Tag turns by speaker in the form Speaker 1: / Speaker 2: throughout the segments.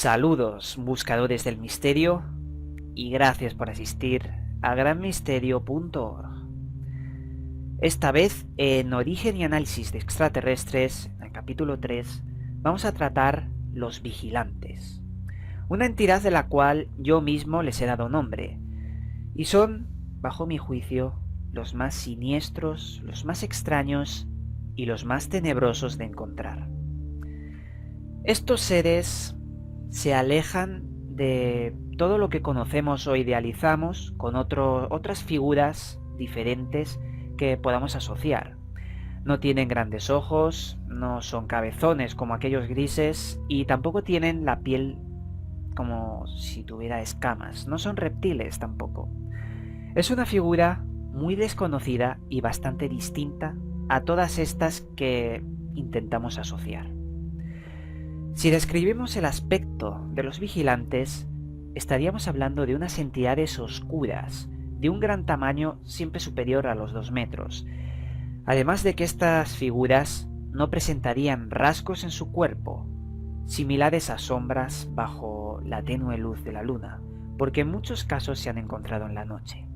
Speaker 1: Saludos, buscadores del misterio, y gracias por asistir a granmisterio.org. Esta vez, en Origen y Análisis de Extraterrestres, en el capítulo 3, vamos a tratar los vigilantes, una entidad de la cual yo mismo les he dado nombre, y son, bajo mi juicio, los más siniestros, los más extraños y los más tenebrosos de encontrar. Estos seres se alejan de todo lo que conocemos o idealizamos con otras figuras diferentes que podamos asociar. No tienen grandes ojos, no son cabezones como aquellos grises y tampoco tienen la piel como si tuviera escamas, no son reptiles tampoco. Es una figura muy desconocida y bastante distinta a todas estas que intentamos asociar. Si describimos el aspecto de los vigilantes, estaríamos hablando de unas entidades oscuras, de un gran tamaño siempre superior a los 2 metros, además de que estas figuras no presentarían rasgos en su cuerpo, similares a sombras bajo la tenue luz de la luna, porque en muchos casos se han encontrado en la noche.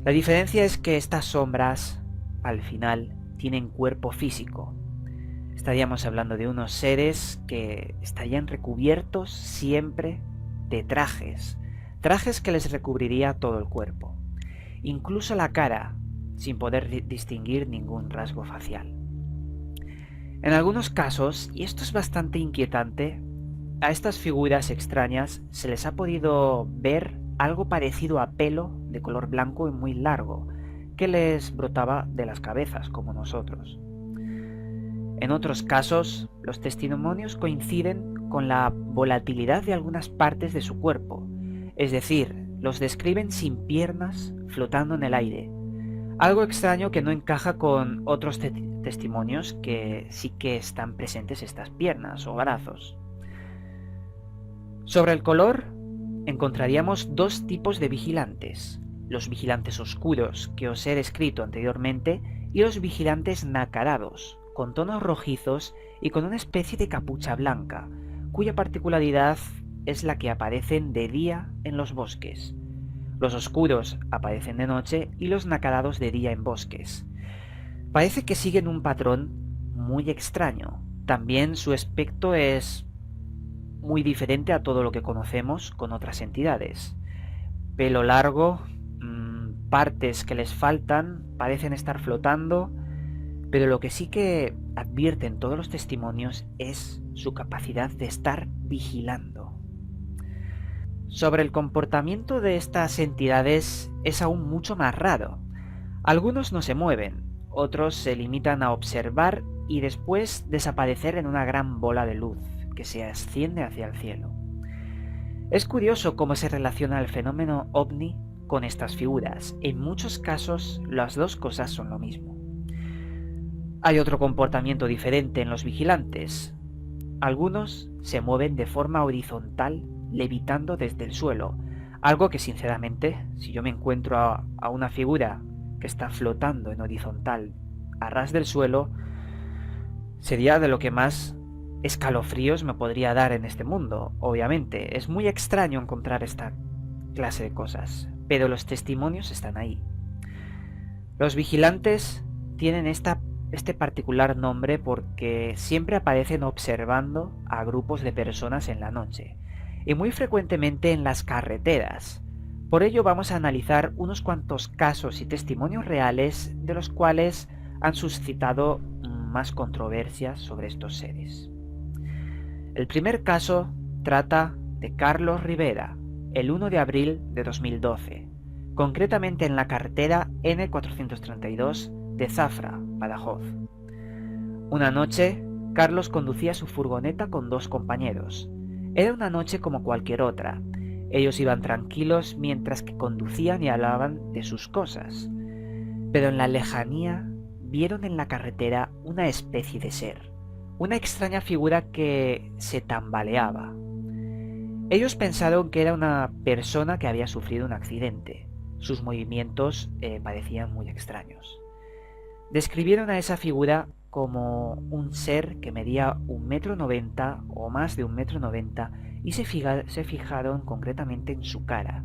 Speaker 1: La diferencia es que estas sombras, al final, tienen cuerpo físico. Estaríamos hablando de unos seres que estarían recubiertos siempre de trajes que les recubriría todo el cuerpo, incluso la cara, sin poder distinguir ningún rasgo facial. En algunos casos, y esto es bastante inquietante, a estas figuras extrañas se les ha podido ver algo parecido a pelo de color blanco y muy largo, que les brotaba de las cabezas, como nosotros. En otros casos, los testimonios coinciden con la volatilidad de algunas partes de su cuerpo, es decir, los describen sin piernas, flotando en el aire, algo extraño que no encaja con otros testimonios que sí que están presentes estas piernas o brazos. Sobre el color, encontraríamos 2 tipos de vigilantes: los vigilantes oscuros que os he descrito anteriormente y los vigilantes nacarados, con tonos rojizos y con una especie de capucha blanca, cuya particularidad es la que aparecen de día en los bosques. Los oscuros aparecen de noche y los nacarados de día en bosques. Parece que siguen un patrón muy extraño. También su aspecto es muy diferente a todo lo que conocemos con otras entidades. Pelo largo, partes que les faltan, parecen estar flotando, pero lo que sí que advierten todos los testimonios es su capacidad de estar vigilando. Sobre el comportamiento de estas entidades es aún mucho más raro. Algunos no se mueven, otros se limitan a observar y después desaparecer en una gran bola de luz que se asciende hacia el cielo. Es curioso cómo se relaciona el fenómeno ovni con estas figuras. En muchos casos las dos cosas son lo mismo. Hay otro comportamiento diferente en los vigilantes. Algunos se mueven de forma horizontal, levitando desde el suelo, algo que sinceramente, si yo me encuentro a una figura que está flotando en horizontal a ras del suelo, sería de lo que más escalofríos me podría dar en este mundo. Obviamente, es muy extraño encontrar esta clase de cosas, pero los testimonios están ahí. Los vigilantes tienen este particular nombre porque siempre aparecen observando a grupos de personas en la noche, y muy frecuentemente en las carreteras. Por ello vamos a analizar unos cuantos casos y testimonios reales de los cuales han suscitado más controversias sobre estos seres. El primer caso trata de Carlos Rivera, el 1 de abril de 2012, concretamente en la carretera N432 de Zafra, Badajoz. Una noche, Carlos conducía su furgoneta con 2 compañeros. Era una noche como cualquier otra. Ellos iban tranquilos mientras que conducían y hablaban de sus cosas. Pero en la lejanía vieron en la carretera una especie de ser, una extraña figura que se tambaleaba. Ellos pensaron que era una persona que había sufrido un accidente. Sus movimientos parecían muy extraños. Describieron a esa figura como un ser que medía 1,90 m o más de 1,90 m y se fijaron concretamente en su cara.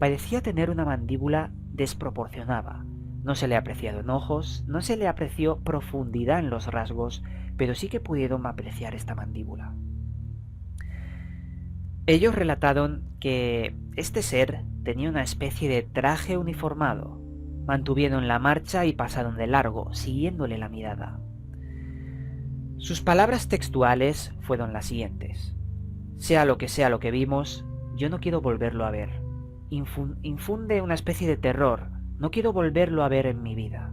Speaker 1: Parecía tener una mandíbula desproporcionada. No se le apreciaron ojos, no se le apreció profundidad en los rasgos, pero sí que pudieron apreciar esta mandíbula. Ellos relataron que este ser tenía una especie de traje uniformado. Mantuvieron la marcha y pasaron de largo, siguiéndole la mirada. Sus palabras textuales fueron las siguientes: sea lo que vimos, yo no quiero volverlo a ver. Infunde una especie de terror, no quiero volverlo a ver en mi vida.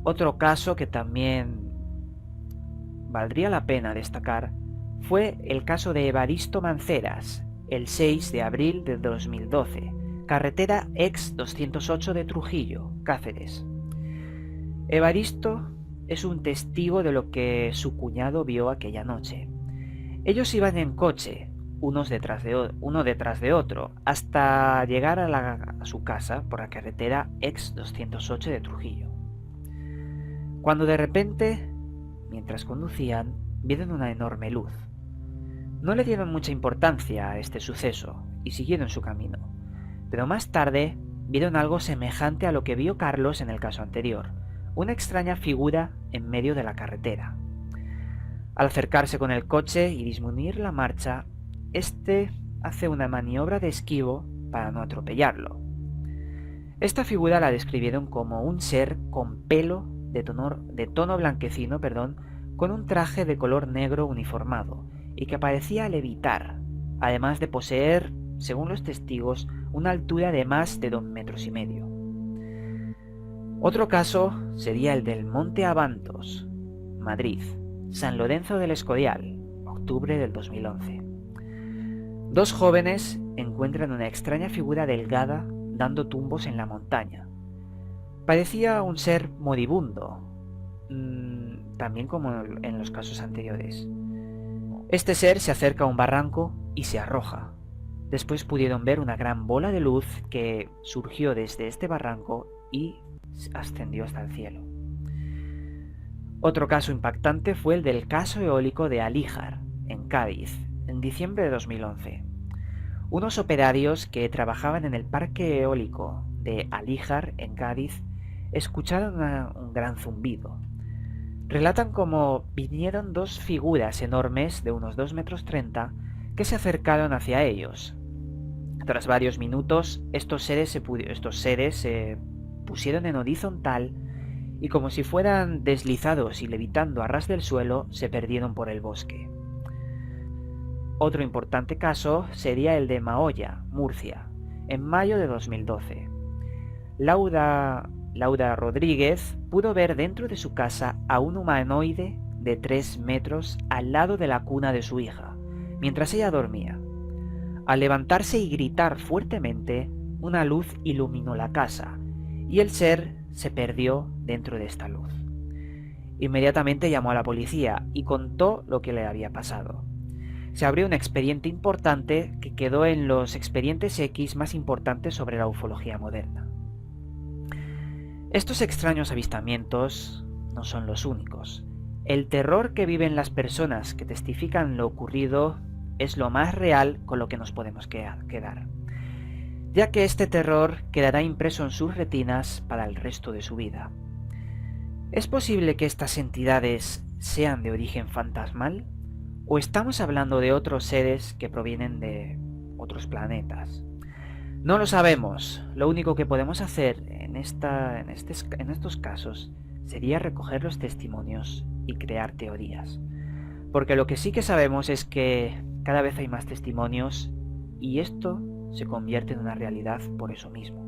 Speaker 1: Otro caso que también valdría la pena destacar fue el caso de Evaristo Manceras, el 6 de abril de 2012, carretera ex-208 de Trujillo, Cáceres. Evaristo es un testigo de lo que su cuñado vio aquella noche. Ellos iban en coche, uno detrás de otro, hasta llegar a su casa por la carretera ex-208 de Trujillo. Cuando de repente, mientras conducían, vieron una enorme luz. No le dieron mucha importancia a este suceso y siguieron su camino, pero más tarde vieron algo semejante a lo que vio Carlos en el caso anterior, una extraña figura en medio de la carretera. Al acercarse con el coche y disminuir la marcha, este hace una maniobra de esquivo para no atropellarlo. Esta figura la describieron como un ser con pelo de tono blanquecino, con un traje de color negro uniformado y que parecía levitar, además de poseer, según los testigos, una altura de más de 2,5 m. Otro caso sería el del Monte Abantos, Madrid, San Lorenzo del Escorial, octubre del 2011. Dos jóvenes encuentran una extraña figura delgada dando tumbos en la montaña. Parecía un ser moribundo, también como en los casos anteriores. Este ser se acerca a un barranco y se arroja. Después pudieron ver una gran bola de luz que surgió desde este barranco y ascendió hasta el cielo. Otro caso impactante fue el del caso eólico de Alíjar, en Cádiz, en diciembre de 2011. Unos operarios que trabajaban en el parque eólico de Alíjar, en Cádiz, escucharon un gran zumbido. Relatan cómo vinieron dos figuras enormes de unos 2,30 m que se acercaron hacia ellos. Tras varios minutos, estos seres se pusieron en horizontal y, como si fueran deslizados y levitando a ras del suelo, se perdieron por el bosque. Otro importante caso sería el de Mahoya, Murcia, en mayo de 2012. Laura Rodríguez pudo ver dentro de su casa a un humanoide de 3 metros al lado de la cuna de su hija, mientras ella dormía. Al levantarse y gritar fuertemente, una luz iluminó la casa, y el ser se perdió dentro de esta luz. Inmediatamente llamó a la policía y contó lo que le había pasado. Se abrió un expediente importante que quedó en los expedientes X más importantes sobre la ufología moderna. Estos extraños avistamientos no son los únicos. El terror que viven las personas que testifican lo ocurrido es lo más real con lo que nos podemos quedar, ya que este terror quedará impreso en sus retinas para el resto de su vida. ¿Es posible que estas entidades sean de origen fantasmal? ¿O estamos hablando de otros seres que provienen de otros planetas? No lo sabemos. Lo único que podemos hacer en estos casos sería recoger los testimonios y crear teorías. Porque lo que sí que sabemos es que cada vez hay más testimonios y esto se convierte en una realidad por eso mismo.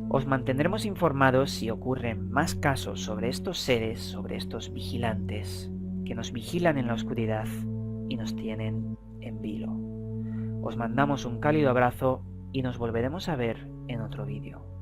Speaker 1: Os mantendremos informados si ocurren más casos sobre estos seres, sobre estos vigilantes que nos vigilan en la oscuridad y nos tienen en vilo. Os mandamos un cálido abrazo y nos volveremos a ver en otro vídeo.